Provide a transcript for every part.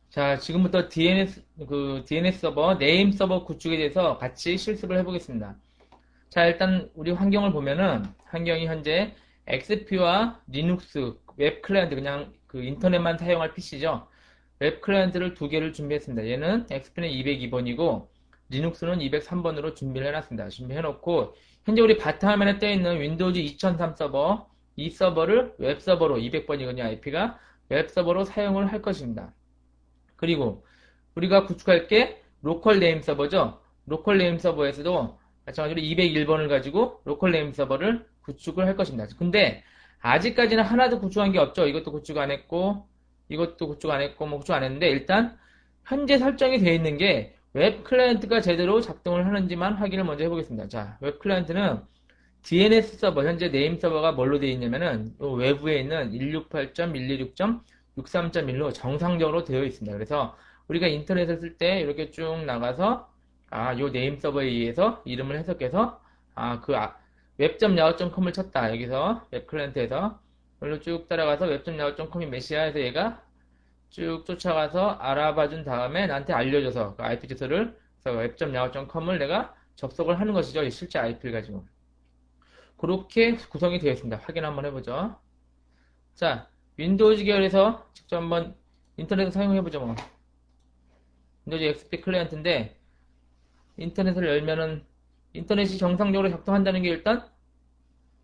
자, 지금부터 DNS 서버, 네임 서버 구축에 대해서 같이 실습을 해보겠습니다. 자, 일단 우리 환경을 보면은, 환경이 현재 XP와 리눅스, 웹 클라이언트, 그냥 그 인터넷만 사용할 PC죠. 웹 클라이언트를 두 개를 준비했습니다. 얘는 XP는 202번이고, 리눅스는 203번으로 준비를 해놨습니다. 준비해놓고, 현재 우리 바탕화면에 떠있는 윈도우즈 2003 서버, 이 서버를 웹 서버로 200번이거든요, IP가. 웹 서버로 사용을 할 것입니다. 그리고 우리가 구축할 게 로컬 네임 서버죠. 로컬 네임 서버에서도 마찬가지로 201번을 가지고 로컬 네임 서버를 구축을 할 것입니다. 근데 아직까지는 하나도 구축한 게 없죠. 이것도 구축 안 했고 이것도 구축 안 했고 뭐 구축 안 했는데 일단 현재 설정이 되어 있는 게 웹 클라이언트가 제대로 작동을 하는지만 확인을 먼저 해보겠습니다. 자, 웹 클라이언트는 DNS 서버, 현재 네임 서버가 뭘로 되어 있냐면은 외부에 있는 168.126.63.1로 정상적으로 되어 있습니다. 그래서 우리가 인터넷을 쓸 때 이렇게 쭉 나가서 요 네임 서버에 의해서 이름을 해석해서 web.yahoo.com을 쳤다. 여기서 웹 클라이언트에서 여기로 쭉 따라가서 web.yahoo.com이 몇이야 해서 얘가 쭉 쫓아가서 알아봐 준 다음에 나한테 알려줘서 그 IP 주소를 web.yahoo.com을 내가 접속을 하는 것이죠. 이 실제 IP를 가지고. 그렇게 구성이 되어 있습니다. 확인 한번 해보죠. 자, 윈도우즈 계열에서 직접 한번 인터넷을 사용해보죠. 뭐. 윈도우즈 XP 클라이언트인데 인터넷을 열면은 인터넷이 정상적으로 작동한다는 게 일단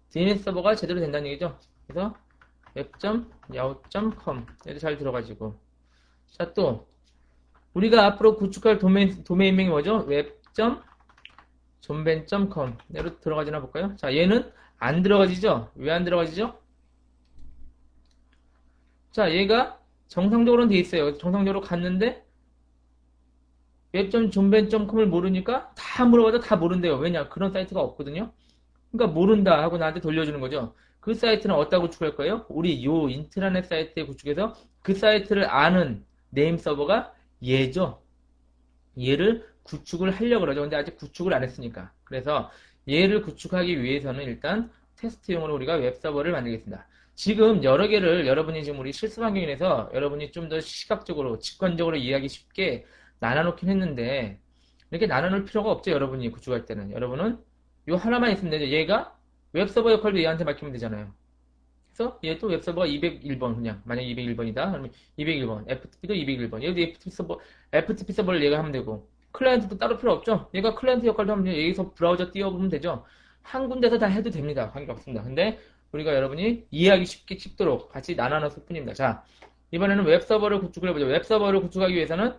DNS 서버가 제대로 된다는 얘기죠. 그래서 web.yahoo.com 얘도 잘 들어가지고 자, 또 우리가 앞으로 구축할 도메인명이 뭐죠? web.존벤.com 얘로 들어가지나 볼까요? 자, 얘는 안 들어가지죠? 왜 안 들어가지죠? 자, 얘가 정상적으로는 돼 있어요. 정상적으로 갔는데 web.존벤.com을 모르니까 다 물어봐도 다 모른대요. 왜냐? 그런 사이트가 없거든요. 그러니까 모른다 하고 나한테 돌려주는 거죠. 그 사이트는 어디다 구축할 거예요? 우리 요 인트라넷 사이트에 구축해서 그 사이트를 아는 네임 서버가 얘죠. 얘를 구축을 하려고 그러죠. 근데 아직 구축을 안 했으니까. 그래서 얘를 구축하기 위해서는 일단 테스트용으로 우리가 웹 서버를 만들겠습니다. 지금 여러 개를 여러분이 지금 우리 실습 환경에서 여러분이 좀 더 시각적으로, 직관적으로 이해하기 쉽게 나눠놓긴 했는데 이렇게 나눠놓을 필요가 없죠. 여러분이 구축할 때는. 여러분은 요 하나만 있으면 되죠. 얘가 웹 서버 역할도 얘한테 맡기면 되잖아요. 그래서 얘 또 웹 서버가 201번 그냥 만약 201번이다. 그러면 201번, FTP도 201번. 얘도 FTP 서버를 얘가 하면 되고 클라이언트도 따로 필요 없죠. 얘가 클라이언트 역할도 하면 돼요. 여기서 브라우저 띄워보면 되죠. 한 군데서 다 해도 됩니다. 관계없습니다. 근데 우리가 여러분이 이해하기 쉽도록 같이 나눠놨을 뿐입니다. 자, 이번에는 웹 서버를 구축을 해보죠. 웹 서버를 구축하기 위해서는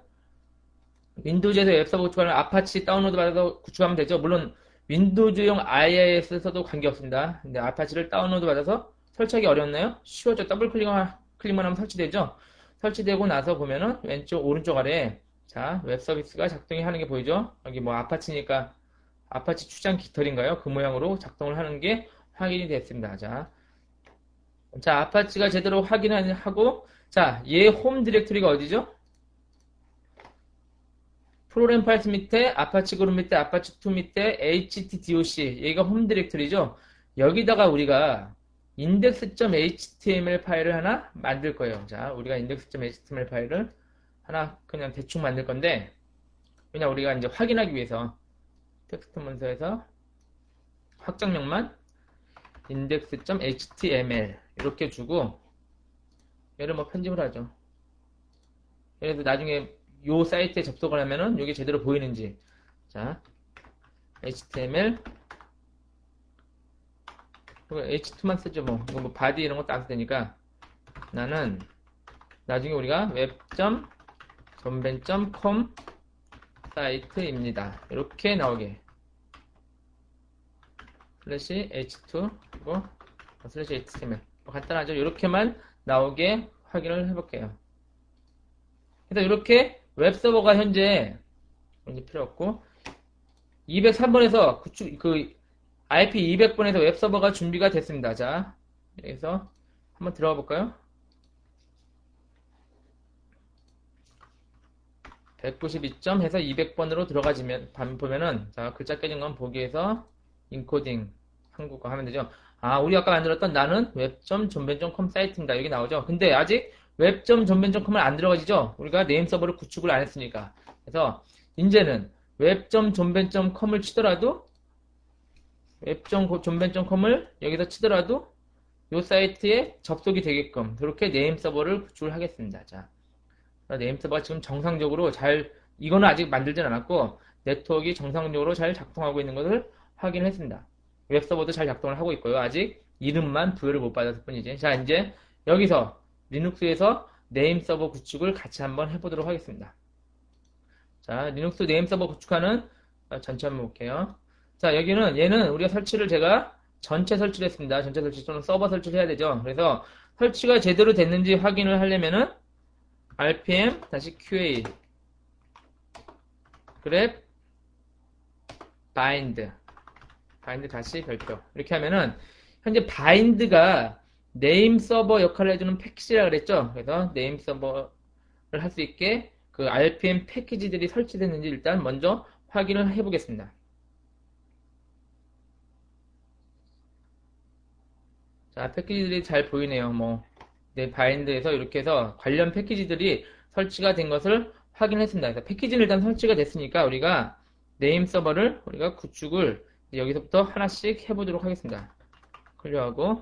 윈도우즈에서 웹 서버 구축하면 아파치 다운로드 받아서 구축하면 되죠. 물론 윈도우즈용 IIS에서도 관계없습니다. 근데 아파치를 다운로드 받아서 설치하기 어렵나요? 쉬워져. 더블 클릭만 하면 설치되죠? 설치되고 나서 보면은 왼쪽, 오른쪽 아래에 자, 웹 서비스가 작동이 하는 게 보이죠? 여기 뭐 아파치니까 아파치 추장 깃털인가요? 그 모양으로 작동을 하는 게 확인이 됐습니다. 자, 아파치가 제대로 확인하고 자, 얘 홈 디렉토리가 어디죠? 프로그램 파일스 밑에 아파치 그룹 밑에 아파치2 밑에 htdoc 여기가 홈 디렉토리죠. 여기다가 우리가 index.html 파일을 하나 만들 거예요. 자, 우리가 index.html 파일을 하나 그냥 대충 만들 건데 그냥 우리가 이제 확인하기 위해서 텍스트 문서에서 확장명만 index.html 이렇게 주고 얘를 뭐 편집을 하죠. 예를 들어 나중에 요 사이트에 접속을 하면은 이게 제대로 보이는지 자 HTML H2만 쓰죠 뭐 이거 뭐 바디 이런 것도 안 써도 되니까 나는 나중에 우리가 web.전벤.com 사이트입니다 이렇게 나오게 슬래시 h2 그리고 슬래시 html 뭐 간단하죠 이렇게만 나오게 확인을 해볼게요. 그래서 이렇게 웹서버가 현재 필요 없고 203번에서 IP 200번에서 웹서버가 준비가 됐습니다. 자, 여기서 한번 들어가 볼까요? 192점 해서 200번으로 들어가지면 보면은 자, 글자 깨진 건 보기에서 인코딩 한국어 하면 되죠. 우리 아까 만들었던 나는 web.존벤.com 사이트입니다. 여기 나오죠. 근데 아직 web.존벤.com은 안 들어가지죠? 우리가 네임 서버를 구축을 안 했으니까. 그래서 이제는 web.존벤.com을 치더라도 web.존벤.com을 여기서 치더라도 이 사이트에 접속이 되게끔 그렇게 네임 서버를 구축을 하겠습니다. 자, 네임 서버가 지금 정상적으로 잘 이거는 아직 만들진 않았고 네트워크가 정상적으로 잘 작동하고 있는 것을 확인했습니다. 웹서버도 잘 작동을 하고 있고요. 아직 이름만 부여를 못 받았을 뿐이지. 자, 이제 여기서 리눅스에서 네임 서버 구축을 같이 한번 해보도록 하겠습니다. 자, 리눅스 네임 서버 구축하는 전체 한번 볼게요. 자, 여기는 얘는 우리가 설치를 제가 전체 설치를 했습니다. 전체 설치 또는 서버 설치를 해야 되죠. 그래서 설치가 제대로 됐는지 확인을 하려면은 rpm -qa grep bind 다시 별표 이렇게 하면은 현재 바인드가 네임 서버 역할을 해주는 패키지라 그랬죠. 그래서 네임 서버를 할 수 있게 그 rpm 패키지들이 설치됐는지 일단 먼저 확인을 해보겠습니다. 자, 패키지들이 잘 보이네요. 네, 바인드에서 이렇게 해서 관련 패키지들이 설치가 된 것을 확인했습니다. 그래서 패키지는 일단 설치가 됐으니까 우리가 네임 서버를 우리가 구축을 여기서부터 하나씩 해보도록 하겠습니다. 클리어하고.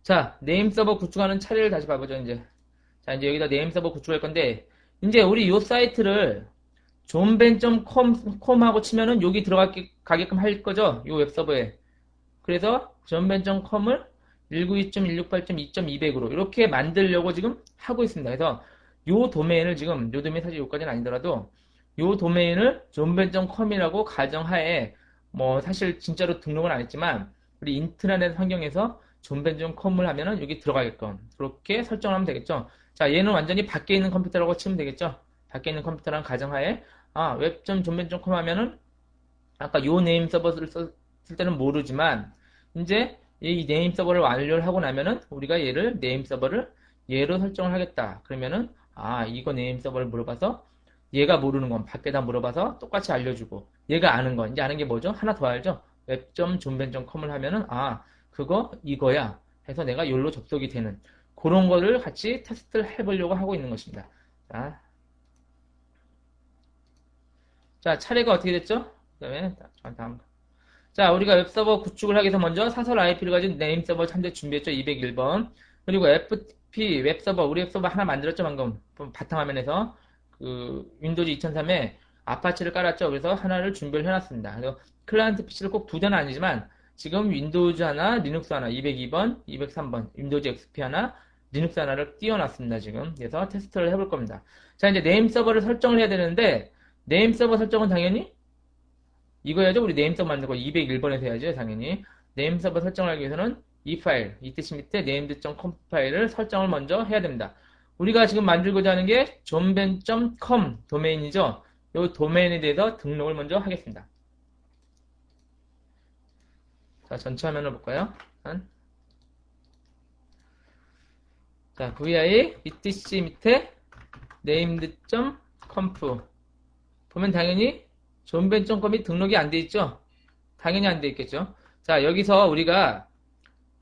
자, 네임 서버 구축하는 차례를 다시 봐보죠, 이제. 자, 이제 여기다 네임 서버 구축할 건데, 이제 우리 이 사이트를 존벤.com 하고 치면은 여기 들어가게끔 할 거죠? 이 웹서버에. 그래서 존벤.com을 192.168.2.200으로 이렇게 만들려고 지금 하고 있습니다. 그래서 요 도메인을 지금, 요 도메인 사실 여기까지는 아니더라도 요 도메인을 존벤.com이라고 가정하에 사실 진짜로 등록은 안 했지만 우리 인트라넷 환경에서 존벤.com을 하면은 여기 들어가게끔 그렇게 설정을 하면 되겠죠. 자, 얘는 완전히 밖에 있는 컴퓨터라고 치면 되겠죠. 밖에 있는 컴퓨터라는 가정하에 web.존벤.com 하면은 아까 요 네임 서버를 썼을 때는 모르지만 이제 이 네임 서버를 완료를 하고 나면은 우리가 얘를 네임 서버를 얘로 설정을 하겠다. 그러면은 이거 네임 서버를 물어봐서 얘가 모르는 건 밖에다 물어봐서 똑같이 알려주고 얘가 아는 건 이제 아는 게 뭐죠? 하나 더 알죠? web.존벤.com을 하면은 그거 이거야 해서 내가 여기로 접속이 되는 그런 거를 같이 테스트를 해보려고 하고 있는 것입니다. 자, 차례가 어떻게 됐죠? 그 다음에 다음. 자, 우리가 웹서버 구축을 하기 위해서 먼저 사설 IP를 가진 네임 서버 참조 준비했죠. 201번. 그리고 FTP 웹서버, 우리 웹서버 하나 만들었죠. 방금 바탕화면에서 그 윈도우즈 2003에 아파치를 깔았죠. 그래서 하나를 준비를 해놨습니다. 그래서 클라이언트 PC를 꼭 두 대는 아니지만 지금 윈도우즈 하나, 리눅스 하나, 202번, 203번, 윈도우즈 XP 하나, 리눅스 하나를 띄워놨습니다. 지금. 그래서 테스트를 해볼 겁니다. 자, 이제 네임 서버를 설정을 해야 되는데 네임 서버 설정은 당연히 이거 해야죠. 우리 네임 서버 만든 거 201번에서 해야죠. 당연히. 네임 서버 설정을 하기 위해서는 이 파일, 이 뜻이 밑에 named.com 파일을 설정을 먼저 해야 됩니다. 우리가 지금 만들고자 하는 게 존벤.com 도메인이죠. 이 도메인에 대해서 등록을 먼저 하겠습니다. 자, 전체 화면을 볼까요? 자, vi etc 밑에 named.conf 보면 당연히 존벤.com이 등록이 안 돼 있죠? 당연히 안 돼 있겠죠? 자, 여기서 우리가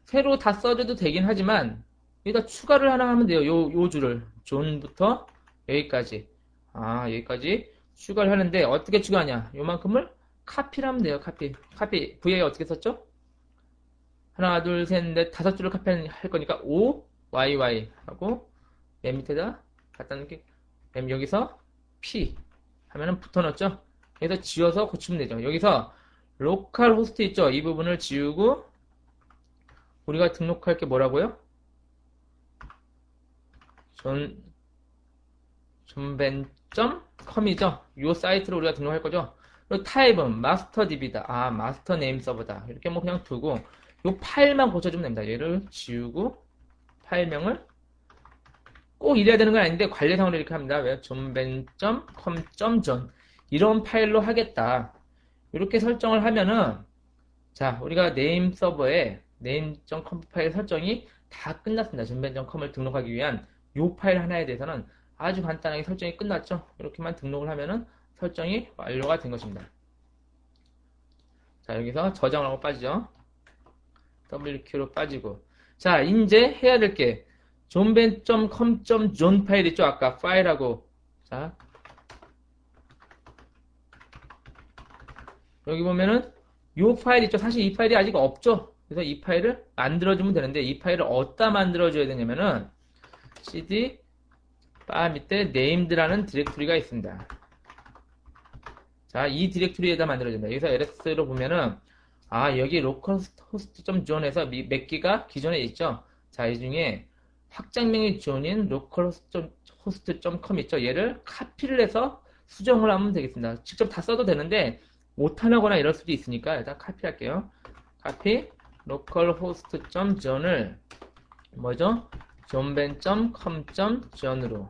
새로 다 써줘도 되긴 하지만 여기다 추가를 하나 하면 돼요. 요 줄을 존부터 여기까지 여기까지 추가를 하는데 어떻게 추가하냐? 요만큼을 카피를 하면 돼요. 카피 VA 어떻게 썼죠? 하나 둘 셋 넷 다섯 줄을 카피할 거니까 O YY 하고 맨 밑에다 갖다 놓게 여기서 P 하면은 붙어넣었죠? 여기서 지워서 고치면 되죠. 여기서 로컬 호스트 있죠? 이 부분을 지우고 우리가 등록할 게 뭐라고요? 존벤.com이죠. 이 사이트로 우리가 등록할 거죠. 그리고 타입은 마스터DB다. 마스터 네임 서버다. 이렇게 그냥 두고 이 파일만 고쳐주면 됩니다. 얘를 지우고 파일명을 꼭 이래야 되는 건 아닌데 관리상으로 이렇게 합니다. 왜? 존벤.com.john 이런 파일로 하겠다. 이렇게 설정을 하면은 자, 우리가 네임 서버에 name.com 파일 설정이 다 끝났습니다. 존벤.com을 등록하기 위한 이 파일 하나에 대해서는 아주 간단하게 설정이 끝났죠. 이렇게만 등록을 하면은 설정이 완료가 된 것입니다. 자, 여기서 저장을 하고 빠지죠. WQ로 빠지고. 자, 이제 해야 될 게 존벤.com.존 파일 있죠? 아까 파일하고. 자, 여기 보면은 요 파일 있죠? 사실 이 파일이 아직 없죠? 그래서 이 파일을 만들어주면 되는데 이 파일을 어디다 만들어줘야 되냐면은 cd 바 밑에 named라는 디렉토리가 있습니다. 자, 이 디렉토리에다 만들어줍니다. 여기서 ls로 보면은 여기 localhost.zone에서 몇 개가 기존에 있죠? 자, 이 중에 확장명의 존인 localhost.com 있죠? 얘를 카피를 해서 수정을 하면 되겠습니다. 직접 다 써도 되는데 오타나거나 이럴 수도 있으니까 일단 카피할게요. 카피 localhost.zone을 뭐죠? 존벤.com.zone으로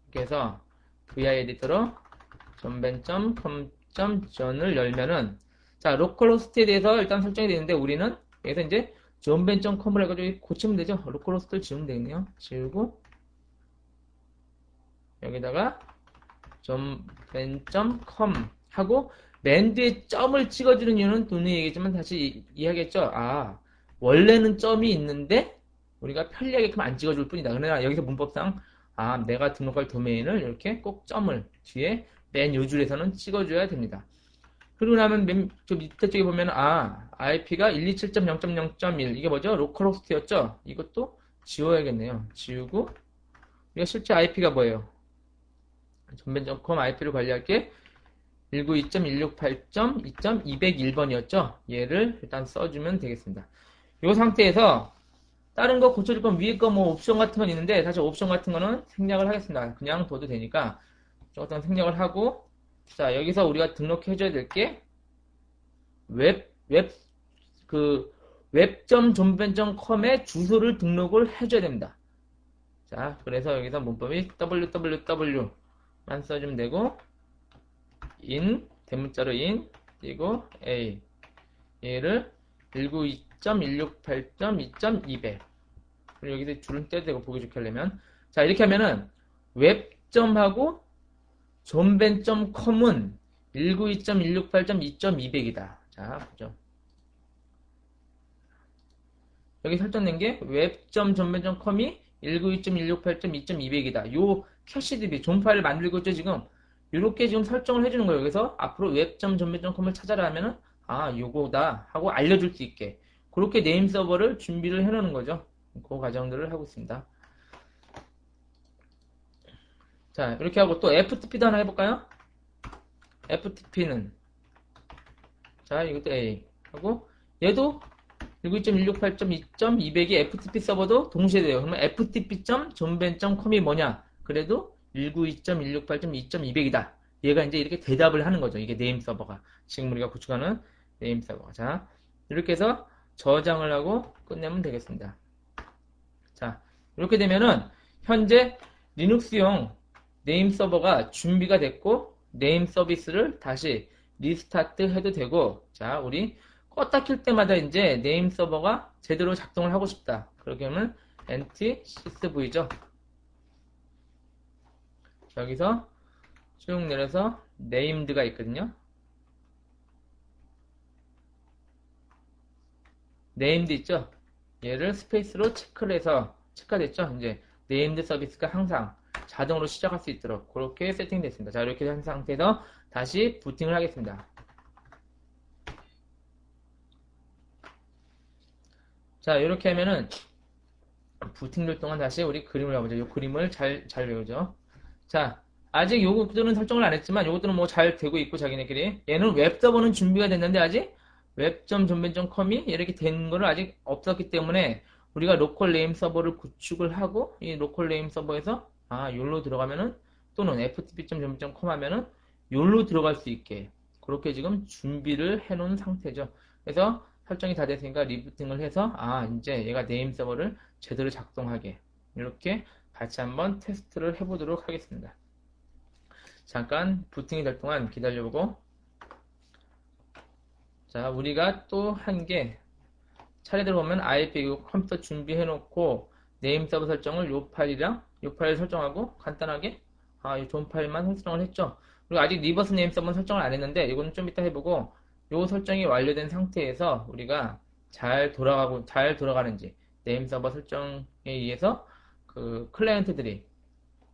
이렇게 해서 vi 에디터로 존벤.com.zone을 열면은 자, 로컬호스트에 대해서 일단 설정이 되는데 우리는 여기서 이제 존벤.com을 해가지고 고치면 되죠. 로컬호스트를 지우면 되겠네요. 지우고 여기다가 존벤.com 하고 맨 뒤에 점을 찍어주는 이유는 돈이 얘기했지만 다시 이해하겠죠. 원래는 점이 있는데 우리가 편리하게끔 안 찍어줄 뿐이다. 그러나 여기서 문법상 내가 등록할 도메인을 이렇게 꼭 점을 뒤에 맨 요줄에서는 찍어줘야 됩니다. 그리고 나면 저 밑에 쪽에 보면 IP가 127.0.0.1 이게 뭐죠? 로컬호스트였죠? 이것도 지워야겠네요. 지우고 우리가 실제 IP가 뭐예요? 존벤.com IP를 관리할 게 192.168.2.201번이었죠? 얘를 일단 써주면 되겠습니다. 이 상태에서 다른 거 고쳐줄 건 위에 거 뭐 옵션 같은 건 있는데 사실 옵션 같은 거는 생략을 하겠습니다. 그냥 둬도 되니까 저것도 생략을 하고 자, 여기서 우리가 등록해줘야 될 게 web.존벤.com의 주소를 등록을 해줘야 됩니다. 자, 그래서 여기서 문법이 www만 써주면 되고 in 대문자로 in 그리고 a 얘를 192.168.2.200 그리고 여기서 줄을 떼도 되고 보기 좋게 하려면 자, 이렇게 하면은 웹점하고 존벤.com은 192.168.2.200이다. 자, 보죠. 여기 설정된 게 web.존벤.com이 192.168.2.200이다. 요 캐시DB 존 파일을 만들고 있죠, 지금. 이렇게 지금 설정을 해주는 거예요. 그래서 앞으로 web.존벤.com을 찾아라 하면은 요거다 하고 알려줄 수 있게 그렇게 네임 서버를 준비를 해놓는 거죠. 그 과정들을 하고 있습니다. 자, 이렇게 하고 또 FTP도 하나 해볼까요? FTP는 자, 이것도 A 하고 얘도 192.168.2.200이 FTP 서버도 동시에 돼요. 그러면 ftp.존벤.com이 뭐냐? 그래도 192.168.2.200이다. 얘가 이제 이렇게 대답을 하는 거죠. 이게 네임 서버가. 지금 우리가 구축하는 네임 서버가. 자, 이렇게 해서 저장을 하고 끝내면 되겠습니다. 자, 이렇게 되면은 현재 리눅스용 네임 서버가 준비가 됐고 네임 서비스를 다시 리스타트 해도 되고 자, 우리 껐다 킬 때마다 이제 네임 서버가 제대로 작동을 하고 싶다. 그렇게 하면 NT6V죠. 여기서 쭉 내려서 네임드가 있거든요. 네임드 있죠? 얘를 스페이스로 체크를 해서 체크가 됐죠? 이제 네임드 서비스가 항상 자동으로 시작할 수 있도록 그렇게 세팅됐습니다. 자, 이렇게 한 상태에서 다시 부팅을 하겠습니다. 자, 이렇게 하면은 부팅될 동안 다시 우리 그림을 봐보죠. 이 그림을 잘 외우죠. 자, 아직 요것들은 설정을 안 했지만 요것들은 뭐 잘 되고 있고 자기네끼리 얘는 웹서버는 준비가 됐는데 아직 web.존벤.com이 이렇게 된 거를 아직 없었기 때문에 우리가 로컬 네임 서버를 구축을 하고 이 로컬 네임 서버에서 요로 들어가면은 또는 ftp.존벤.com 하면은 요로 들어갈 수 있게 그렇게 지금 준비를 해 놓은 상태죠. 그래서 설정이 다 됐으니까 리부팅을 해서 이제 얘가 네임 서버를 제대로 작동하게 이렇게 같이 한번 테스트를 해보도록 하겠습니다. 잠깐 부팅이 될 동안 기다려보고 자, 우리가 또 한 게 차례대로 보면 IP 컴퓨터 준비해놓고 네임 서버 설정을 요 파일이랑 요 파일 설정하고 간단하게 이 존 파일만 설정을 했죠. 그리고 아직 리버스 네임 서버는 설정을 안 했는데 이거는 좀 이따 해보고 요 설정이 완료된 상태에서 우리가 잘 돌아가는지 네임 서버 설정에 의해서 그 클라이언트들이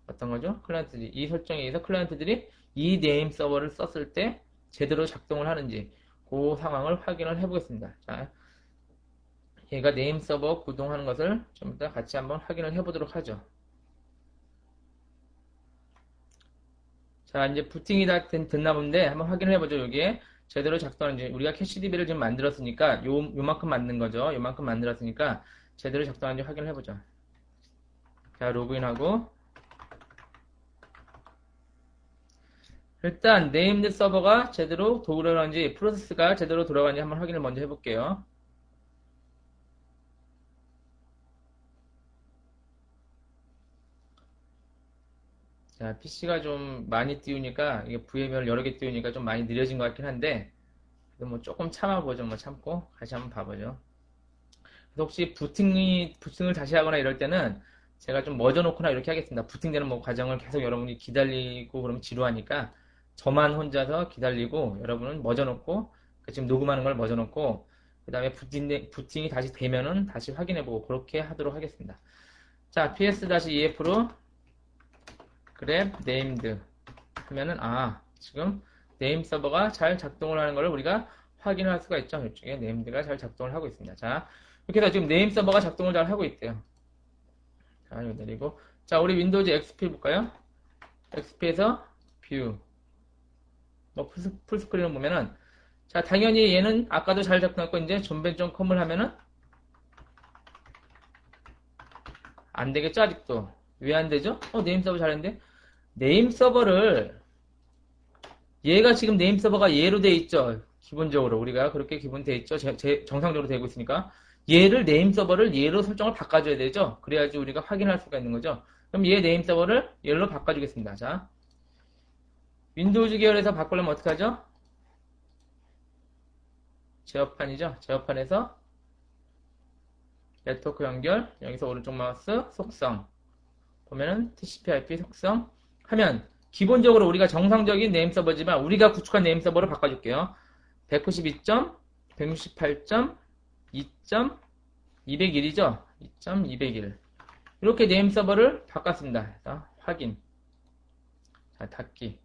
어떤 거죠? 클라이언트들이 이 설정에 의해서 클라이언트들이 이 네임 서버를 썼을 때 제대로 작동을 하는지 그 상황을 확인을 해보겠습니다. 자, 얘가 네임 서버 구동하는 것을 좀 이따 같이 한번 확인을 해보도록 하죠. 자, 이제 부팅이 다 됐나 본데 한번 확인을 해보죠. 여기에 제대로 작동하는지. 우리가 캐시DB를 지금 만들었으니까 요만큼 만든 거죠. 요만큼 만들었으니까 제대로 작동하는지 확인을 해보죠. 자, 로그인하고 일단 네임드 서버가 제대로 돌아가는지 프로세스가 제대로 돌아가는지 한번 확인을 먼저 해볼게요. 자, PC가 좀 많이 띄우니까 이게 VM을 여러 개 띄우니까 좀 많이 느려진 것 같긴 한데 그래도 뭐 조금 참아보죠. 뭐 참고 다시 한번 봐보죠. 그래서 혹시 부팅을 다시 하거나 이럴 때는 제가 좀 멎어 놓거나 이렇게 하겠습니다. 부팅되는 뭐 과정을 계속 여러분이 기다리고 그러면 지루하니까 저만 혼자서 기다리고 여러분은 멎어 놓고 지금 녹음하는 걸 멎어 놓고 그 다음에 부팅이 다시 되면은 다시 확인해보고 그렇게 하도록 하겠습니다. 자, ps-ef로 grep named 하면은 지금 네임 서버가 잘 작동을 하는 것을 우리가 확인할 수가 있죠. 이쪽에 네임드가 잘 작동을 하고 있습니다. 자, 이렇게 해서 지금 네임 서버가 작동을 잘 하고 있대요. 자, 이거 내리고. 자, 우리 윈도우즈 XP 볼까요? XP에서 뷰. 뭐 풀스크린을 보면은 자, 당연히 얘는 아까도 잘 작동했고 이제 존벤.com을 하면은 안 되겠죠, 아직도. 왜 안 되죠? 네임 서버 잘했는데. 네임 서버를 얘가 지금 네임 서버가 얘로 돼 있죠. 기본적으로 우리가 그렇게 기본 돼 있죠. 정상적으로 되고 있으니까 얘를 네임 서버를 얘로 설정을 바꿔줘야 되죠. 그래야지 우리가 확인할 수가 있는 거죠. 그럼 얘 네임 서버를 얘로 바꿔주겠습니다. 자, 윈도우즈 계열에서 바꾸려면 어떻게 하죠? 제어판이죠. 제어판에서 네트워크 연결, 여기서 오른쪽 마우스 속성 보면은 TCP/IP 속성 하면 기본적으로 우리가 정상적인 네임 서버지만 우리가 구축한 네임 서버로 바꿔줄게요. 192점, 168점, 2점, 201이죠? 2.201 이렇게 네임 서버를 바꿨습니다. 자, 확인. 자, 닫기.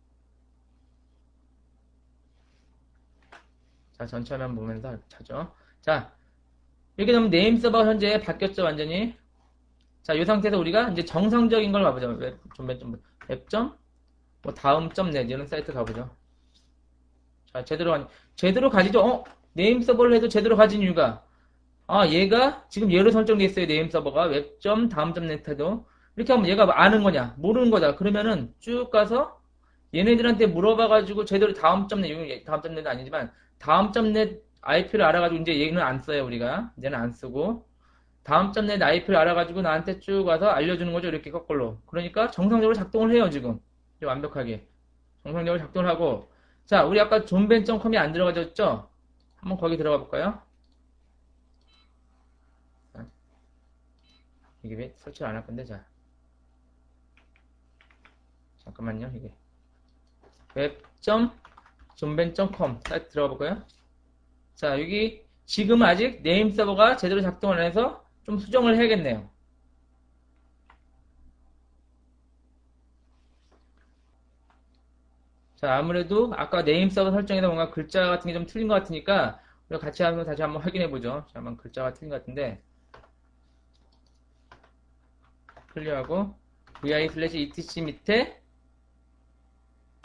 자, 전체 화면 보면서 찾죠. 자, 이렇게 되면 네임 서버가 현재 바뀌었죠, 완전히. 자, 이 상태에서 우리가 이제 정상적인 걸 가보죠. 웹점, 뭐 다음.net 이런 사이트 가보죠. 자, 제대로 가지죠. 네임 서버를 해도 제대로 가진 이유가 얘가 지금 얘로 설정돼 있어요. 네임 서버가 웹점 다음.net 해도 이렇게 하면 얘가 아는 거냐 모르는 거다. 그러면은 쭉 가서 얘네들한테 물어봐가지고 제대로 다음.net 아니지만 다음.net IP를 알아가지고 이제 얘는 안 써요. 우리가 이제는 안 쓰고 다음.net IP를 알아가지고 나한테 쭉 와서 알려주는 거죠. 이렇게 거꾸로. 그러니까 정상적으로 작동을 해요. 지금 완벽하게 정상적으로 작동을 하고 자, 우리 아까 존벤.com이 안 들어가졌죠? 한번 거기 들어가 볼까요? 이게 왜 설치를 안 할 건데, 자. 잠깐만요, 이게. 웹.존벤.com 사이트 들어가 볼까요? 자, 여기 지금 아직 네임 서버가 제대로 작동을 안 해서 좀 수정을 해야겠네요. 자, 아무래도 아까 네임 서버 설정에서 뭔가 글자 같은 게 좀 틀린 것 같으니까 우리가 같이 한번 다시 한번 확인해 보죠. 자, 한번 글자가 틀린 것 같은데 클리어하고 vi/etc 밑에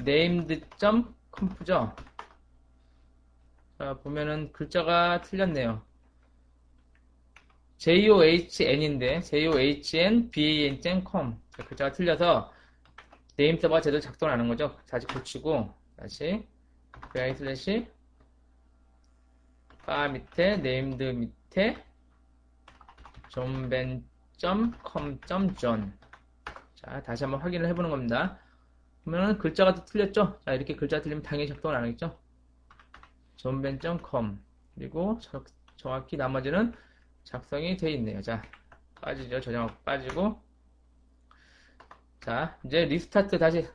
named.comp죠. 자, 보면은 글자가 틀렸네요. john인데 johnban.com 글자가 틀려서 네임 서버가 제대로 작동을 안 하는 거죠. 다시 고치고 다시 vi/ 바 밑에 named 밑에 존벤.com.john 자, 다시 한번 확인을 해보는 겁니다. 보면은 글자가 또 틀렸죠? 자, 이렇게 글자 틀리면 당연히 작동을 안 하겠죠? 존벤.com 그리고 정확히 나머지는 작성이 되어 있네요. 자, 빠지죠. 저장하고 빠지고 자, 이제 리스타트 다시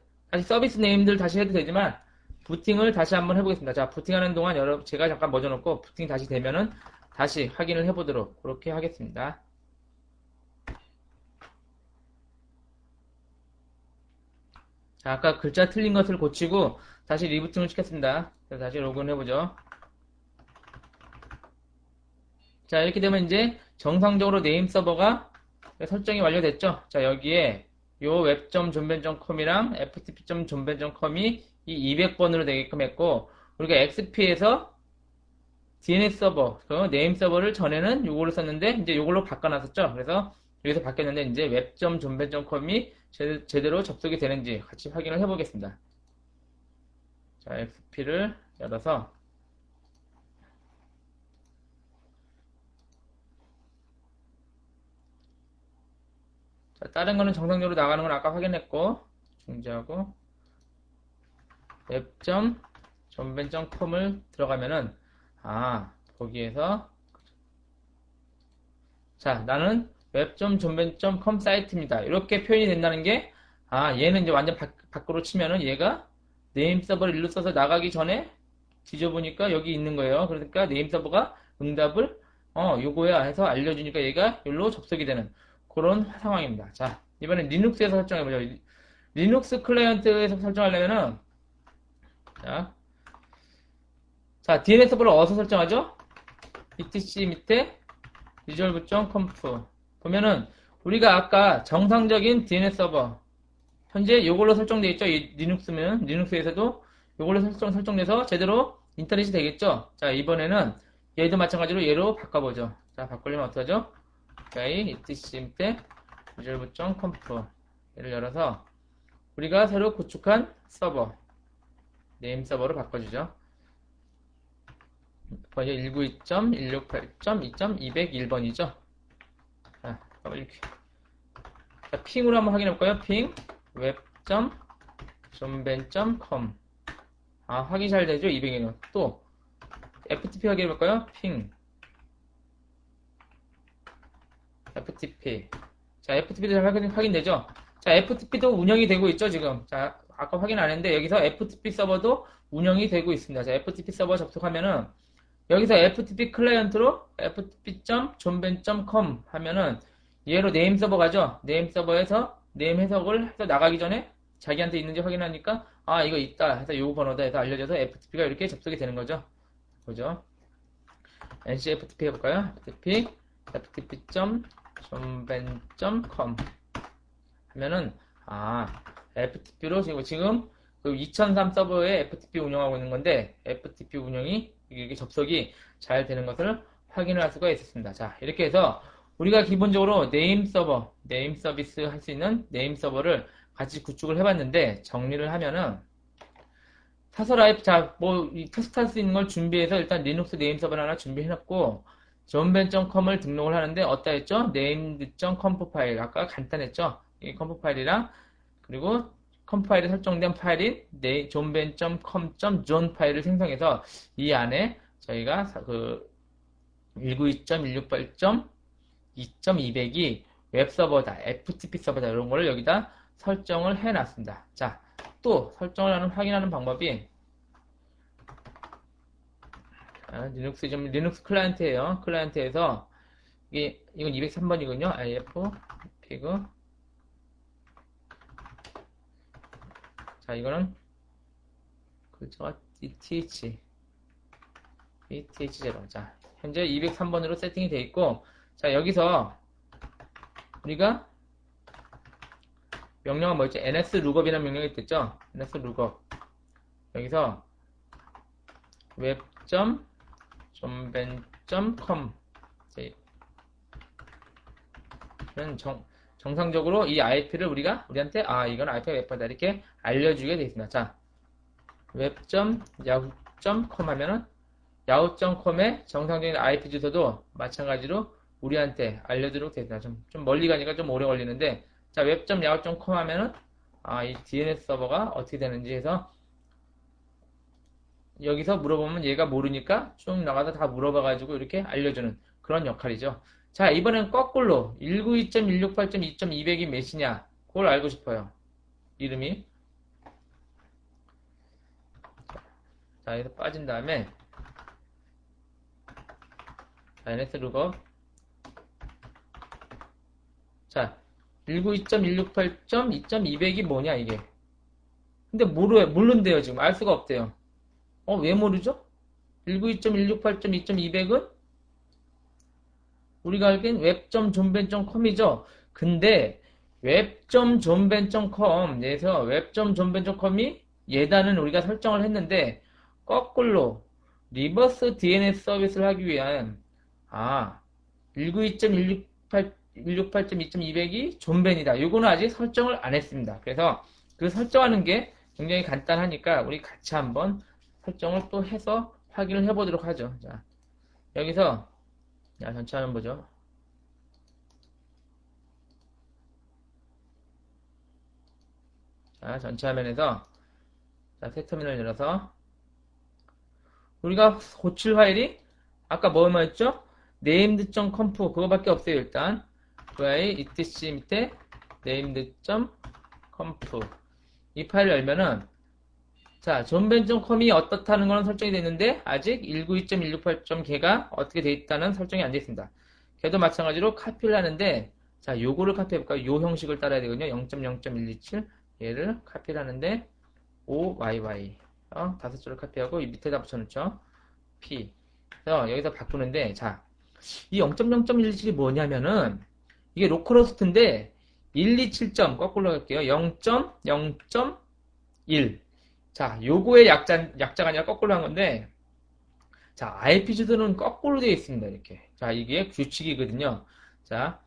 서비스 네임들 다시 해도 되지만 부팅을 다시 한번 해보겠습니다. 자, 부팅하는 동안 제가 잠깐 멎어 놓고 부팅이 다시 되면은 다시 확인을 해보도록 그렇게 하겠습니다. 자, 아까 글자 틀린 것을 고치고 다시 리부팅을 시켰습니다. 그래서 다시 로그인 해보죠. 자, 이렇게 되면 이제 정상적으로 네임 서버가 설정이 완료됐죠. 자, 여기에 요 web.존벤.com이랑 ftp.존벤.com이 이 200번으로 되게끔 했고, 우리가 XP에서 DNS 서버, 그 네임 서버를 전에는 요걸로 썼는데, 이제 요걸로 바꿔놨었죠. 그래서 여기서 바뀌었는데, 이제 web.존벤.com이 제대로 접속이 되는지 같이 확인을 해보겠습니다. 자, XP를 열어서, 자, 다른 거는 정상적으로 나가는 건 아까 확인했고, 중지하고, web.존벤.com을 들어가면은, 거기에서, 자, 나는 web.존벤.com 사이트입니다. 이렇게 표현이 된다는 게, 얘는 이제 완전 밖으로 치면은 얘가 네임 서버를 일로 써서 나가기 전에 뒤져보니까 여기 있는 거예요. 그러니까 네임 서버가 응답을, 요거야 해서 알려주니까 얘가 여기로 접속이 되는 그런 상황입니다. 자, 이번엔 리눅스에서 설정해보죠. 리눅스 클라이언트에서 설정하려면은, 자, DNS 서버를 어디서 설정하죠? etc 밑에 resolve.conf 보면은 우리가 아까 정상적인 DNS 서버 현재 요걸로 설정되어 있죠. 이 리눅스면 리눅스에서도 요걸로 설정돼서 제대로 인터넷이 되겠죠. 자, 이번에는 얘도 마찬가지로 얘로 바꿔보죠. 자, 바꾸려면 어떻게 하죠? 오케이, etc 밑에 resolve.conf 얘를 열어서 우리가 새로 구축한 서버 네임 서버로 바꿔주죠. 번역 192.168.2.201번이죠. 자, 이렇게. 자, 핑으로 한번 확인해 볼까요? 핑 web.존벤.com 확인 잘 되죠? 200이면 또 FTP 확인해 볼까요? 핑 FTP 자, FTP도 잘 확인되죠? 자, FTP도 운영이 되고 있죠, 지금. 자, 아까 확인 안 했는데 여기서 FTP 서버도 운영이 되고 있습니다. 자, FTP 서버 접속하면은 여기서 FTP 클라이언트로 ftp.존벤.com 하면은 얘로 네임 서버 가죠. 네임 서버에서 네임 해석을 해서 나가기 전에 자기한테 있는지 확인하니까 이거 있다 해서 요 번호다 해서 알려져서 FTP가 이렇게 접속이 되는 거죠. 보죠. ncftp 해볼까요? ftp.존벤.com 하면은 FTP로 지금 그 2003 서버에 FTP 운영하고 있는 건데 FTP 운영이 이렇게 접속이 잘 되는 것을 확인을 할 수가 있었습니다. 자, 이렇게 해서 우리가 기본적으로 네임 서버, 네임 서비스 할 수 있는 네임 서버를 같이 구축을 해봤는데 정리를 하면은 사설아이 이 테스트할 수 있는 걸 준비해서 일단 리눅스 네임 서버를 하나 준비해놨고 존벤.com을 등록을 하는데 어디다 했죠? named.conf 파일 아까 간단했죠? 이 conf 파일이랑 그리고 conf 파일에 설정된 파일인 존벤.com.zone 파일을 생성해서 이 안에 저희가 그 192.168.2.200이 웹서버다, FTP 서버다 이런 거를 여기다 설정을 해놨습니다. 자, 또 설정을 확인하는 방법이 리눅스 클라이언트예요. 클라이언트에서 이건 203번이군요. IF 피그 자, 이거는 그저 ETH0 자, 현재 203번으로 세팅이 되어 있고 자, 여기서 우리가 명령은 뭐였죠? nslookup 이라는 명령이 있겠죠? nslookup 여기서 web.존벤.com 정상적으로 이 IP를 우리한테 이건 IP가 웹하다 이렇게 알려주게 되어 있습니다. 자, web.yahoo.com 하면은 yahoo.com의 정상적인 IP 주소도 마찬가지로 우리한테 알려주도록 되어 있습니다. 좀 멀리 가니까 좀 오래 걸리는데 자, web.yahoo.com 하면은 이 DNS 서버가 어떻게 되는지 해서 여기서 물어보면 얘가 모르니까 쭉 나가서 다 물어봐가지고 이렇게 알려주는 그런 역할이죠. 자, 이번엔 거꾸로 192.168.2.200이 몇이냐 그걸 알고 싶어요. 이름이 자, 여기서 빠진 다음에 nslookup 자, 192.168.2.200이 뭐냐 이게 근데 모른대요, 지금. 알 수가 없대요. 왜 모르죠? 192.168.2.200은 우리가 알기엔 web.존벤.com이죠. 근데 web.존벤.com에서 web.존벤.com이 예단은 우리가 설정을 했는데 거꾸로 리버스 DNS 서비스를 하기 위한 192.168.2.200이 존벤이다. 이거는 아직 설정을 안 했습니다. 그래서 그 설정하는 게 굉장히 간단하니까 우리 같이 한번 설정을 또 해서 확인을 해보도록 하죠. 자, 여기서 전체 화면 보죠. 자, 전체 화면에서 자, 새 터미널 열어서 우리가 고칠 파일이 아까 뭐였죠? named.conf 그거밖에 없어요. 일단 etc 밑에 named.conf 이 파일을 열면은 자, 존벤.com이 어떻다는 거는 설정이 됐는데 아직 192.168.개가 어떻게 돼 있다는 설정이 안 돼 있습니다. 걔도 마찬가지로 카피를 하는데 자, 요거를 카피해 볼까요? 요 형식을 따라야 되거든요. 0.0.127 얘를 카피를 하는데 OYY 다섯 줄을 카피하고 이 밑에다 붙여놓죠. P 그래서 여기서 바꾸는데 자, 이 0.0.127이 뭐냐면은 이게 로컬호스트인데 127점 거꾸로 할게요. 0.0.1 자, 요거의 약자가 아니라 거꾸로 한 건데, 자, IP 주소는 거꾸로 되어 있습니다. 이렇게. 자, 이게 규칙이거든요. 자,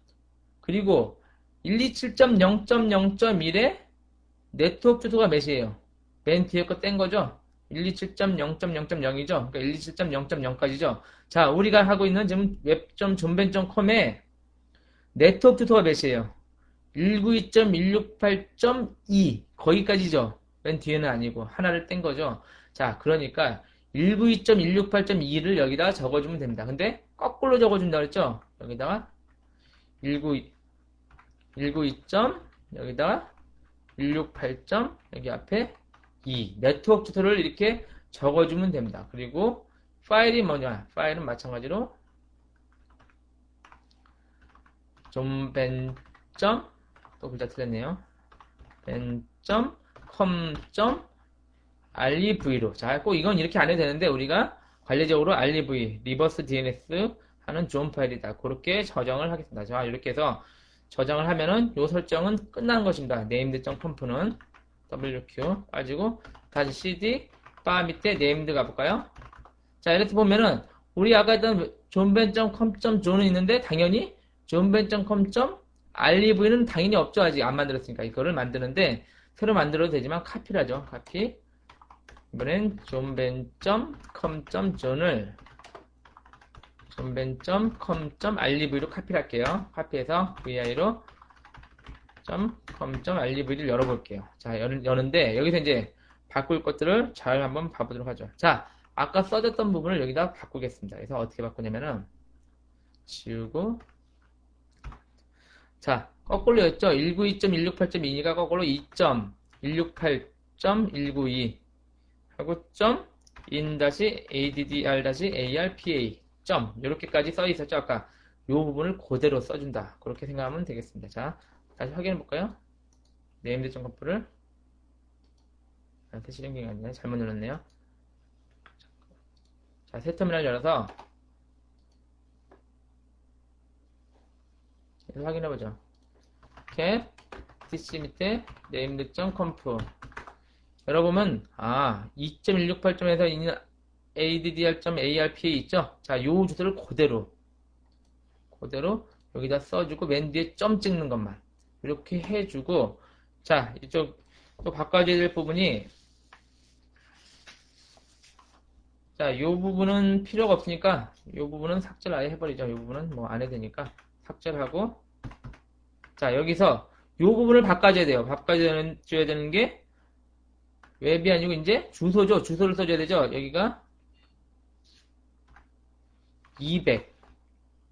그리고 127.0.0.1에 네트워크 주소가 몇이에요? 맨 뒤에 거 뗀 거죠? 127.0.0.0이죠? 그러니까 127.0.0까지죠? 자, 우리가 하고 있는 지금 web.존벤.com의 네트워크 주소가 몇이에요? 192.168.2 거기까지죠? 맨 뒤에는 아니고 하나를 뗀 거죠. 자, 그러니까 192.168.2를 여기다가 적어주면 됩니다. 근데 거꾸로 적어준다 그랬죠? 여기다가 192, 192. 여기다가 168. 여기 앞에 2 네트워크 주소를 이렇게 적어주면 됩니다. 그리고 파일이 뭐냐? 파일은 마찬가지로 좀벤. 또 글자 틀렸네요. ben.com.rev로 자, 꼭 이건 이렇게 안 해도 되는데 우리가 관리적으로 rev, 리버스 DNS 하는 존 파일이다. 그렇게 저장을 하겠습니다. 자, 이렇게 해서 저장을 하면은 요 설정은 끝난 것입니다. named.comp는 wq 빠지고 다시 cd 바 밑에 named 가볼까요? 자, 이렇게 보면은 우리 아까 했던 존벤.com.존은 있는데 당연히 존벤.com.rev는 당연히 없죠. 아직 안 만들었으니까 이거를 만드는데 새로 만들어도 되지만 카피를 하죠. 카피. 이번엔 존벤.com.존을 존벤.com.rev로 카피를 할게요. 카피해서 vi로 .com.rev를 열어볼게요. 자, 여는데 여기서 이제 바꿀 것들을 잘 한번 봐보도록 하죠. 자, 아까 써졌던 부분을 여기다 바꾸겠습니다. 그래서 어떻게 바꾸냐면은 지우고 자, 거꾸로 였죠? 192.168.2가 거꾸로 2.168.192 하고 in-addr-arpa 이렇게까지 써 있었죠? 아까 이 부분을 그대로 써준다. 그렇게 생각하면 되겠습니다. 자, 다시 확인해 볼까요? named.conf를 새 실행이 아니네. 잘못 눌렀네요. 자, 새 터미널 열어서 확인해보죠. 캡 dc 밑에 named.conf 열어보면 2.168점에서 addr.arpa 있죠? 자, 요 주소를 그대로 여기다 써주고 맨 뒤에 점 찍는 것만 이렇게 해주고 자, 이쪽 또 바꿔줘야 될 부분이 자, 요 부분은 필요가 없으니까 요 부분은 삭제를 아예 해버리죠. 요 부분은 뭐 안 해도 되니까 삭제를 하고 자, 여기서 요 부분을 바꿔줘야 돼요. 바꿔줘야 되는 게 웹이 아니고 이제 주소죠. 주소를 써줘야 되죠. 여기가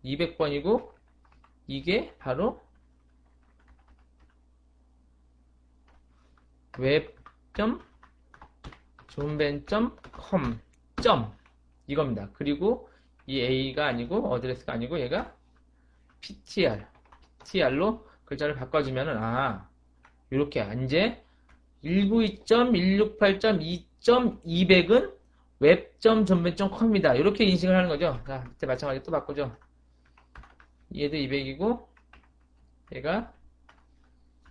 200번이고 이게 바로 web.존벤.com 이겁니다. 그리고 이 A가 아니고 어드레스가 아니고 얘가 PTR로 글자를 바꿔주면은 이렇게 이제 192.168.2.200은 web.전면.com이다. 이렇게 인식을 하는 거죠. 자, 밑에 마찬가지로 또 바꾸죠. 얘도 200이고, 얘가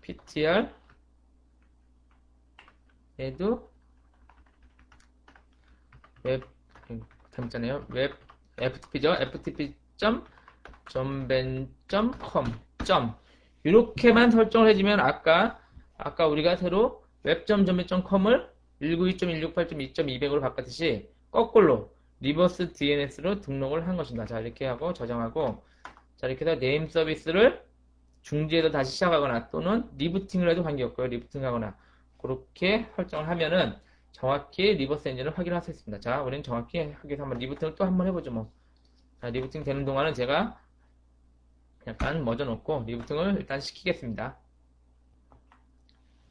ptr, 얘도 웹, 잘못잖아요. 웹, ftp죠. ftp.전ben.com. 이렇게만 설정을 해주면 아까 우리가 새로 web.전ben.com을 192.168.2.200으로 바꿨듯이 거꾸로 리버스 DNS로 등록을 한 것입니다. 자, 이렇게 하고 저장하고, 자, 이렇게 해서 네임 서비스를 중지해서 다시 시작하거나 또는 리부팅을 해도 관계없고요. 리부팅하거나 그렇게 설정을 하면은 정확히 리버스 엔진을 확인할 수 있습니다. 자, 우리는 정확히 하기 위해서 한번 리부팅을 또 한번 해보죠. 뭐. 자, 리부팅 되는 동안은 제가 약간 멎어 놓고 리부팅을 일단 시키겠습니다.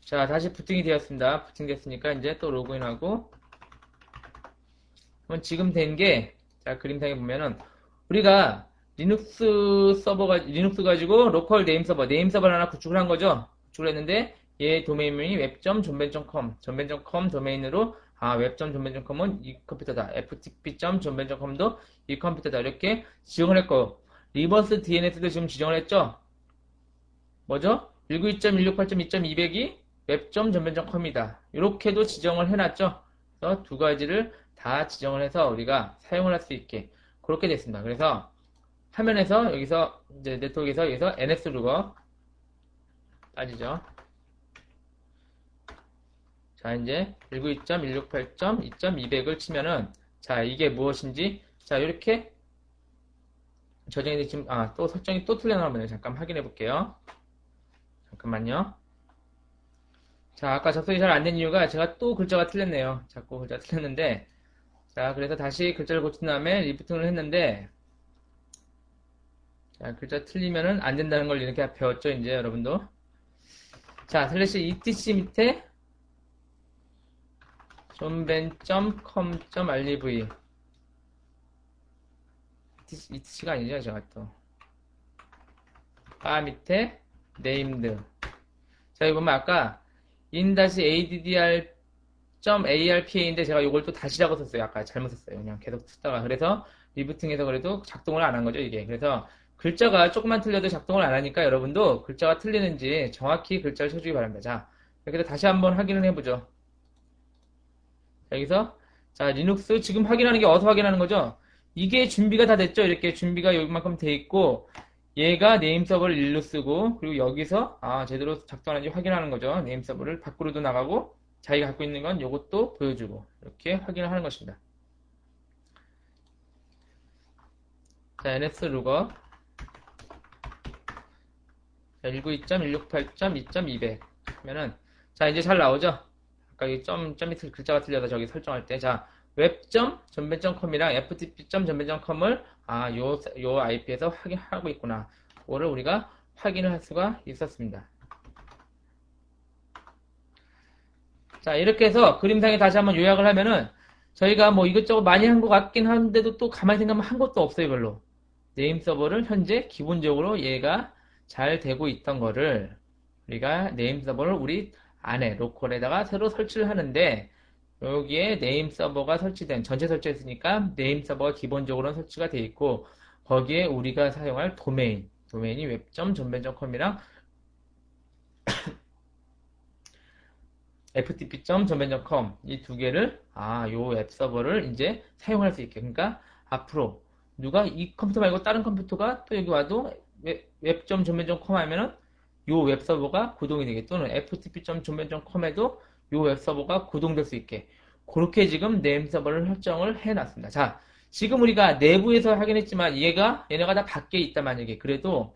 자, 다시 부팅이 되었습니다. 부팅 됐으니까 이제 또 로그인하고, 그럼 지금 된 게, 자, 그림상에 보면은 우리가 리눅스 가지고 로컬 네임 서버를 하나 구축을 한 거죠. 구축을 했는데 얘 도메인명이 web.전ben.com, 전ben.com 도메인으로 web.전ben.com은 이 컴퓨터다. ftp.전ben.com도 이 컴퓨터다. 이렇게 지정을 했고, 리버스 DNS도 지금 지정을 했죠. 뭐죠? 192.168.2.200이 web.전ben.com이다. 이렇게도 지정을 해놨죠. 그래서 두 가지를 다 지정을 해서 우리가 사용을 할 수 있게 그렇게 됐습니다. 그래서 화면에서 여기서 이제 네트워크에서 여기서 NS루거 빠지죠. 자, 이제 192.168.2.200을 치면은, 자, 이게 무엇인지, 자, 이렇게 저장이 지금 또 설정이 또 틀려나오면 잠깐 확인해 볼게요. 잠깐만요. 자, 아까 접속이 잘 안 된 이유가 제가 또 글자가 틀렸네요. 자꾸 글자가 틀렸는데, 자, 그래서 다시 글자를 고친 다음에 리부팅을 했는데, 자, 글자 틀리면은 안 된다는 걸 이렇게 배웠죠, 이제 여러분도. 자, 슬래시 etc 밑에 전ben.com.rv etc가 아니죠, 제가 또. 밑에 named. 자, 여기 보면 아까 in-addr.arpa인데 제가 이걸 또 다시 적었었어요. 아까 잘못 썼어요. 그냥 계속 쓰다가. 그래서 리부팅해서 그래도 작동을 안 한 거죠, 이게. 그래서 글자가 조금만 틀려도 작동을 안 하니까 여러분도 글자가 틀리는지 정확히 글자를 쳐주기 바랍니다. 자, 이렇게 해서 다시 한번 확인을 해보죠. 여기서, 자, 리눅스 지금 확인하는 게 어디서 확인하는 거죠? 이게 준비가 다 됐죠? 이렇게 준비가 여기만큼 돼 있고, 얘가 네임 서버를 1로 쓰고, 그리고 여기서, 제대로 작동하는지 확인하는 거죠. 네임 서버를 밖으로도 나가고, 자기가 갖고 있는 건 요것도 보여주고, 이렇게 확인을 하는 것입니다. 자, NS루거. 192.168.2.200 하면은, 자, 이제 잘 나오죠? 아까 이 점 밑에 글자가 틀려서 저기 설정할 때, 자, web.전ben.com이랑 ftp.전ben.com을 요 IP에서 확인하고 있구나. 그거를 우리가 확인을 할 수가 있었습니다. 자, 이렇게 해서 그림상에 다시 한번 요약을 하면은 저희가 뭐 이것저것 많이 한 것 같긴 한데도 또 가만히 생각하면 한 것도 없어요, 별로. 네임 서버를 현재 기본적으로 얘가 잘 되고 있던 거를 우리가 네임 서버를 우리 안에 로컬에다가 새로 설치를 하는데 여기에 네임 서버가 설치된 전체 설치했으니까 네임 서버가 기본적으로는 설치가 되어 있고 거기에 우리가 사용할 도메인이 web.전ben.com이랑 ftp.전ben.com 이 두 개를 요 웹 서버를 이제 사용할 수 있게. 그러니까 앞으로 누가 이 컴퓨터 말고 다른 컴퓨터가 또 여기 와도 web.전ben.com 하면은 요 웹서버가 구동이 되게 또는 ftp.전ben.com에도 요 웹서버가 구동될 수 있게 그렇게 지금 네임 서버를 설정을 해놨습니다. 자, 지금 우리가 내부에서 확인했지만 얘네가 다 밖에 있다 만약에 그래도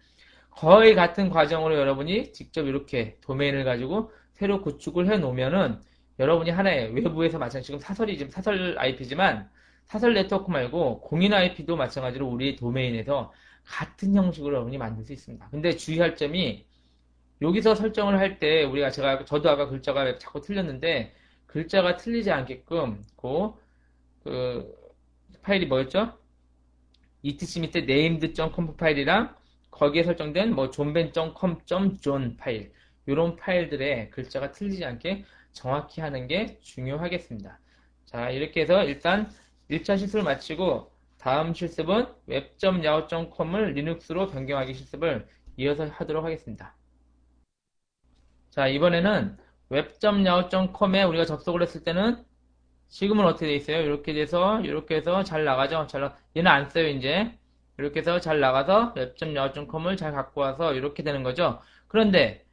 거의 같은 과정으로 여러분이 직접 이렇게 도메인을 가지고 새로 구축을 해 놓으면은 여러분이 하나의 외부에서 마찬가지로 지금 사설 IP지만 사설 네트워크 말고 공인 IP도 마찬가지로 우리 도메인에서 같은 형식으로 여러분이 만들 수 있습니다. 근데 주의할 점이 여기서 설정을 할 때 저도 아까 글자가 자꾸 틀렸는데 글자가 틀리지 않게끔 그 파일이 뭐였죠? etc 밑에 named.conf 파일이랑 거기에 설정된 뭐 존ben.com.zone 파일 이런 파일들의 글자가 틀리지 않게 정확히 하는 게 중요하겠습니다. 자, 이렇게 해서 일단 1차 실습을 마치고 다음 실습은 web.yahoo.com을 리눅스로 변경하기 실습을 이어서 하도록 하겠습니다. 자, 이번에는 web.yahoo.com에 우리가 접속을 했을 때는 지금은 어떻게 돼 있어요? 이렇게 해서 잘 나가죠? 얘는 안 써요, 이제. 이렇게 해서 잘 나가서 web.yahoo.com을 잘 갖고 와서 이렇게 되는 거죠. 그런데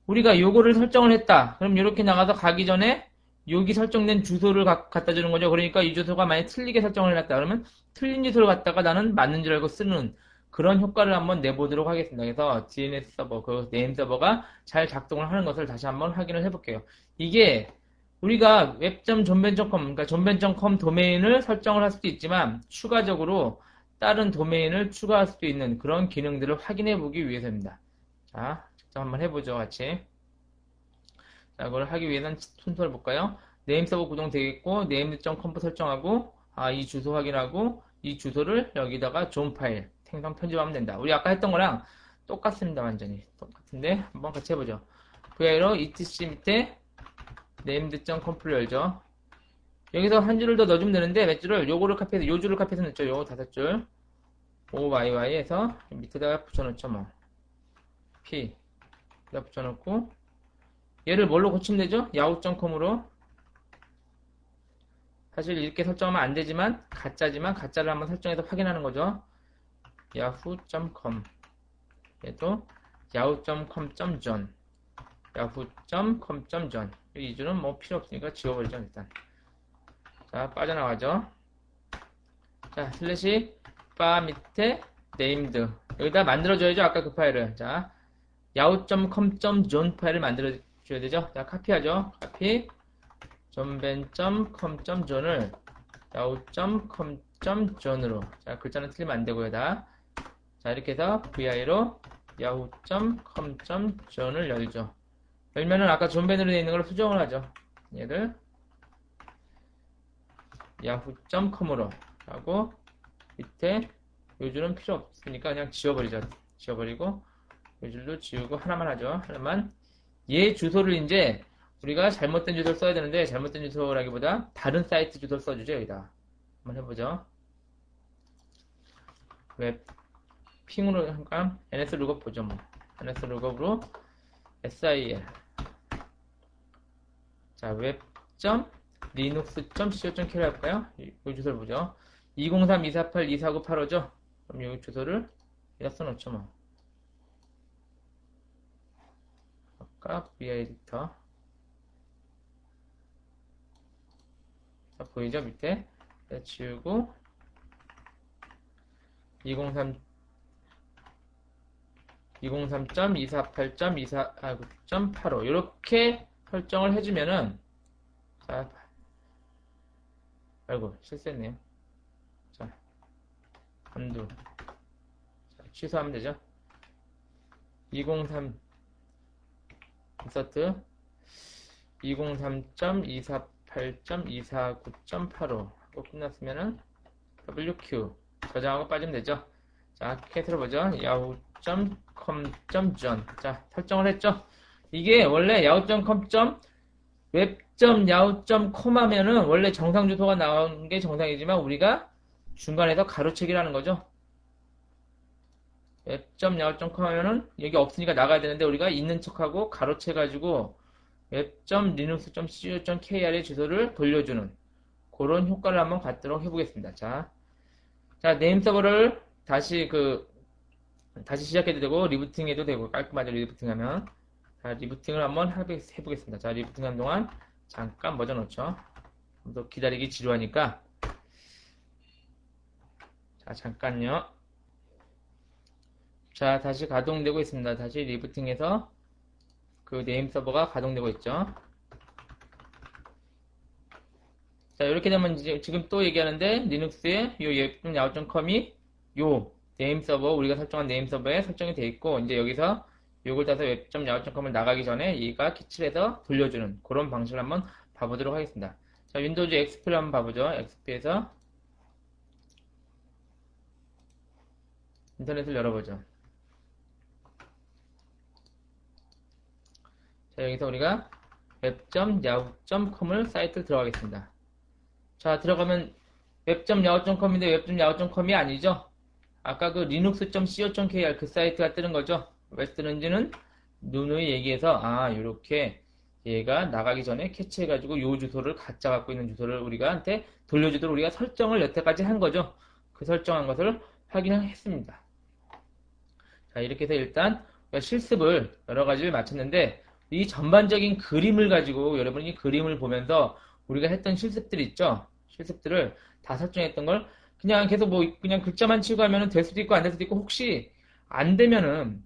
우리가 요거를 설정을 했다. 그럼 이렇게 나가서 가기 전에 여기 설정된 주소를 갖다 주는 거죠. 그러니까 이 주소가 만약에 틀리게 설정을 해놨다. 그러면 틀린 주소를 갖다가 나는 맞는 줄 알고 쓰는 그런 효과를 한번 내보도록 하겠습니다. 그래서 DNS 서버, 그 네임 서버가 잘 작동을 하는 것을 다시 한번 확인을 해볼게요. 이게 우리가 web.존벤.com, 그러니까 존벤.com 도메인을 설정을 할 수도 있지만 추가적으로 다른 도메인을 추가할 수도 있는 그런 기능들을 확인해 보기 위해서입니다. 자, 직접 한번 해보죠, 같이. 자, 그걸 하기 위해서는 순서를 볼까요? 네임 서버 구동되겠고, 네임.conf 설정하고, 이 주소 확인하고, 이 주소를 여기다가 존 파일, 생성 편집하면 된다. 우리 아까 했던 거랑 똑같습니다, 완전히. 똑같은데, 한번 같이 해보죠. VI로 etc 밑에 named.conf를 열죠. 여기서 한 줄을 더 넣어주면 되는데, 몇 줄을? 요거를 카피해서, 요 줄을 카피해서 넣죠. 요거 5줄. OYY에서 밑에다가 붙여놓죠, 뭐. P. 여기다 붙여놓고, 얘를 뭘로 고치면 되죠? yahoo.com으로. 사실 이렇게 설정하면 안 되지만 가짜지만 가짜를 한번 설정해서 확인하는 거죠. yahoo.com 얘도 yahoo.com.zone yahoo.com.zone 이 줄은 뭐 필요 없으니까 지워버리죠 일단. 자, 빠져나가죠. 자, 슬래시 바 밑에 named 여기다 만들어줘야죠. 아까 그 파일을. 자, yahoo.com.zone 파일을 만들어줘야 되죠. 자, 카피하죠. 카피 존벤.com.zone을 yahoo.com.zone으로. 자, 글자는 틀리면 안 되고요, 다. 자, 이렇게 해서 vi로 yahoo.com.zone을 열죠. 열면은 아까 존벤으로 되어 있는 걸 수정을 하죠. 얘를 yahoo.com으로 하고 밑에 요 줄은 필요 없으니까 그냥 지워버리죠. 지워버리고 요 줄도 지우고 하나만 하죠. 하나만. 얘 주소를 이제 우리가 잘못된 주소를 써야 되는데 잘못된 주소라기보다 다른 사이트 주소를 써주죠. 여기다 한번 해보죠. 웹 핑으로 잠깐 ns 룩업 보죠. 뭐 ns 룩업으로 sil 자 web.linux.co.kr 할까요? 이 주소를 보죠. 203-248-24985죠. 그럼 이 주소를 여기다 써놓죠. 뭐 아까 vi 에디터 자, 보이죠? 밑에 지우고 203 203.248.249.85 이렇게 설정을 해주면은 자, 아이고 실수했네요. 자, undo 자, 취소하면 되죠. 203 인서트 203.248.249.85 하고 끝났으면은 WQ 저장하고 빠지면 되죠. 자, 캐스를 보죠. yahoo.com.zone 자, 설정을 했죠. 이게 원래 web.yahoo.com 하면은 원래 정상 주소가 나오는 게 정상이지만 우리가 중간에서 가로채기라는 거죠. web.yahoo.com 하면은 여기 없으니까 나가야 되는데 우리가 있는 척하고 가로채가지고 web.linux.co.kr의 주소를 돌려주는 그런 효과를 한번 갖도록 해보겠습니다. 자, 네임 서버를 다시 시작해도 되고 리부팅해도 되고 깔끔하게 리부팅하면 자, 리부팅을 한번 해보겠습니다. 자, 리부팅하는 동안 잠깐 멎어 놓죠. 또 기다리기 지루하니까 자, 잠깐요. 자, 다시 가동되고 있습니다. 다시 리부팅해서 그 네임 서버가 가동되고 있죠. 자, 이렇게 되면 지금 또 얘기하는데 리눅스에 요 yahoo.com이 요 네임 서버 우리가 설정한 네임 서버에 설정이 되어 있고 이제 여기서 요걸 따서 web.yahoo.com을 나가기 전에 얘가 캐치해서 돌려주는 그런 방식을 한번 봐보도록 하겠습니다. 자, 윈도우즈 XP를 한번 봐보죠. XP에서 인터넷을 열어보죠. 자, 여기서 우리가 web.yahoo.com을 사이트를 들어가겠습니다. 자, 들어가면 web.yahoo.com인데 web.yahoo.com이 아니죠. 아까 그 linux.co.kr 그 사이트가 뜨는 거죠. 왜 뜨는지는 누누이 얘기해서 요렇게 얘가 나가기 전에 캐치해가지고 요 주소를 가짜 갖고 있는 주소를 우리가한테 돌려주도록 우리가 설정을 여태까지 한 거죠. 그 설정한 것을 확인을 했습니다. 자, 이렇게 해서 일단 실습을 여러 가지를 마쳤는데 이 전반적인 그림을 가지고 여러분이 그림을 보면서 우리가 했던 실습들 있죠. 실습들을 다 설정했던 걸 그냥 계속 그냥 글자만 치고 하면 될 수도 있고 안 될 수도 있고 혹시 안 되면은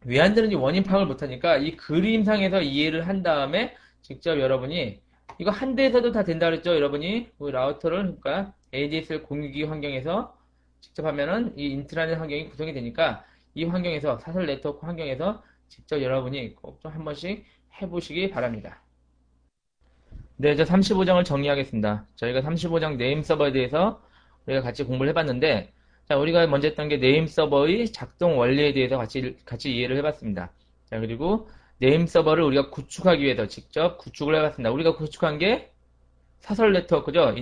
왜 안 되는지 원인 파악을 못하니까 이 그림상에서 이해를 한 다음에 직접 여러분이 이거 한 대에서도 다 된다 그랬죠. 여러분이 라우터를 그러니까 ADSL 공유기 환경에서 직접 하면은 이 인트라넷 환경이 구성이 되니까 이 환경에서 사설 네트워크 환경에서 직접 여러분이 꼭 좀 한 번씩 해보시기 바랍니다. 네, 이제 35장을 정리하겠습니다. 저희가 35장 네임 서버에 대해서 우리가 같이 공부를 해봤는데, 자, 우리가 먼저 했던 게 네임 서버의 작동 원리에 대해서 같이 이해를 해봤습니다. 자, 그리고 네임 서버를 우리가 구축하기 위해서 직접 구축을 해봤습니다. 우리가 구축한 게 사설 네트워크죠.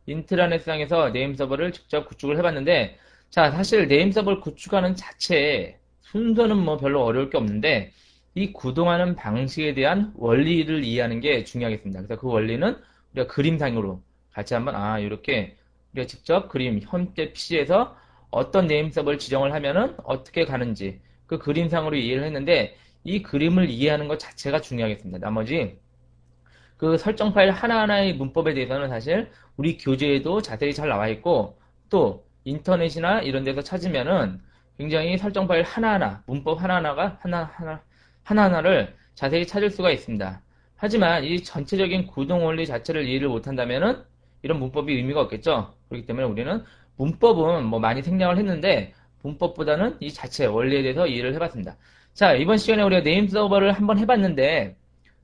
인트라넷상에서 네임 서버를 직접 구축을 해봤는데, 자, 사실 네임 서버를 구축하는 자체에 순서는 뭐 별로 어려울 게 없는데, 이 구동하는 방식에 대한 원리를 이해하는 게 중요하겠습니다. 그래서 그 원리는 우리가 그림상으로 같이 한번, 이렇게 우리가 직접 그림, 현재 PC에서 어떤 네임 서버를 지정을 하면은 어떻게 가는지 그 그림상으로 이해를 했는데, 이 그림을 이해하는 것 자체가 중요하겠습니다. 나머지, 그 설정 파일 하나하나의 문법에 대해서는 사실 우리 교재에도 자세히 잘 나와 있고 또 인터넷이나 이런 데서 찾으면은 굉장히 설정 파일 하나하나, 문법 하나하나를 자세히 찾을 수가 있습니다. 하지만 이 전체적인 구동 원리 자체를 이해를 못한다면은 이런 문법이 의미가 없겠죠. 그렇기 때문에 우리는 문법은 뭐 많이 생략을 했는데 문법보다는 이 자체 원리에 대해서 이해를 해봤습니다. 자, 이번 시간에 우리가 네임 서버를 한번 해봤는데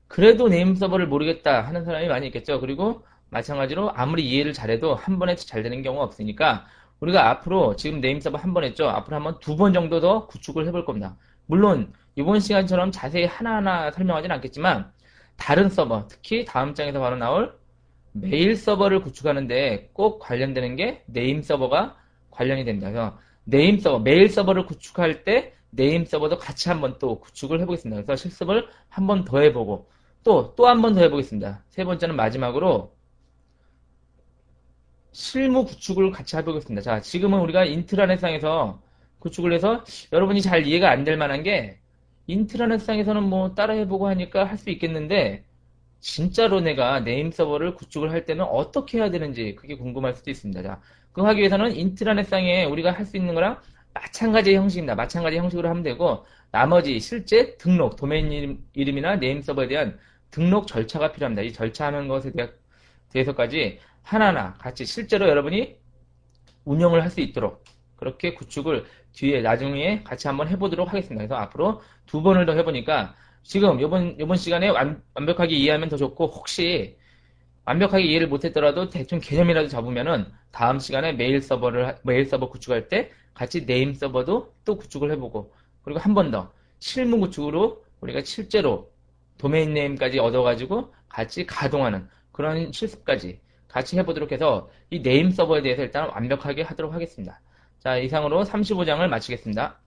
그래도 네임 서버를 모르겠다 하는 사람이 많이 있겠죠. 그리고 마찬가지로 아무리 이해를 잘해도 한 번에 잘 되는 경우가 없으니까 우리가 앞으로 지금 네임 서버 한 번 했죠. 앞으로 한번 두 번 정도 더 구축을 해볼 겁니다. 물론 이번 시간처럼 자세히 하나하나 설명하진 않겠지만 다른 서버, 특히 다음 장에서 바로 나올 메일 서버를 구축하는데 꼭 관련되는 게 네임 서버가 관련이 됩니다. 그래서 네임 서버, 메일 서버를 구축할 때 네임 서버도 같이 한번 또 구축을 해보겠습니다. 그래서 실습을 한 번 더 해보고 또 한 번 더 해보겠습니다. 세 번째는 마지막으로 실무 구축을 같이 해보겠습니다. 자, 지금은 우리가 인트라넷상에서 구축을 해서 여러분이 잘 이해가 안 될 만한 게 인트라넷상에서는 뭐 따라해보고 하니까 할 수 있겠는데 진짜로 내가 네임 서버를 구축을 할 때는 어떻게 해야 되는지 그게 궁금할 수도 있습니다. 자, 그거 하기 위해서는 인트라넷상에 우리가 할 수 있는 거랑 마찬가지의 형식입니다. 마찬가지 형식으로 하면 되고 나머지 실제 등록, 도메인 이름이나 네임 서버에 대한 등록 절차가 필요합니다. 이 절차하는 것에 대해서까지 하나하나 같이 실제로 여러분이 운영을 할 수 있도록 그렇게 구축을 뒤에 나중에 같이 한번 해보도록 하겠습니다. 그래서 앞으로 두 번을 더 해보니까 지금 요번 시간에 완벽하게 이해하면 더 좋고 혹시 완벽하게 이해를 못했더라도 대충 개념이라도 잡으면은 다음 시간에 메일 서버 구축할 때 같이 네임 서버도 또 구축을 해보고 그리고 한 번 더 실무 구축으로 우리가 실제로 도메인 네임까지 얻어가지고 같이 가동하는 그런 실습까지 같이 해보도록 해서 이 네임 서버에 대해서 일단 완벽하게 하도록 하겠습니다. 자, 이상으로 35장을 마치겠습니다.